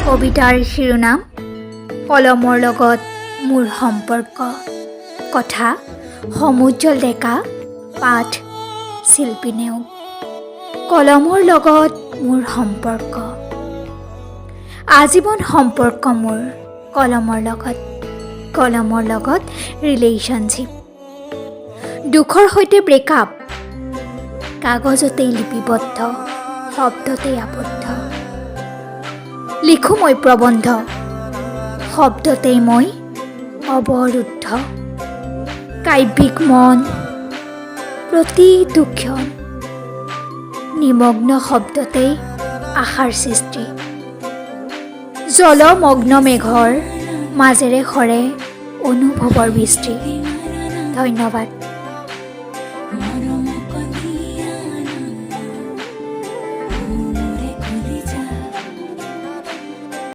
কবিতাৰ শিৰোনাম কলমৰ লগত মোৰ সম্পৰ্ক। কথা sammujjal ডেকা। পাঠ শিল্পী নেওগ। কলমৰ লগত মোৰ সম্পৰ্ক। আজীৱন সম্পৰ্ক মোৰ কলমৰ লগত ৰিলেশ্যনশ্বিপ। দুখৰ সৈতে ব্ৰেকআপ, কাগজতেই লিপিবদ্ধ, শব্দতেই আবদ্ধ। লিখোঁ মই প্ৰবন্ধ, শব্দতেই মই অৱৰুদ্ধ। কাব্যিক মন প্ৰতিটো ক্ষণ, নিমগ্ন শব্দতেই আশাৰ সৃষ্টি। জলমগ্ন মেঘৰ মাজেৰে সৰে অনুভৱৰ বৃষ্টি। ধন্যবাদ।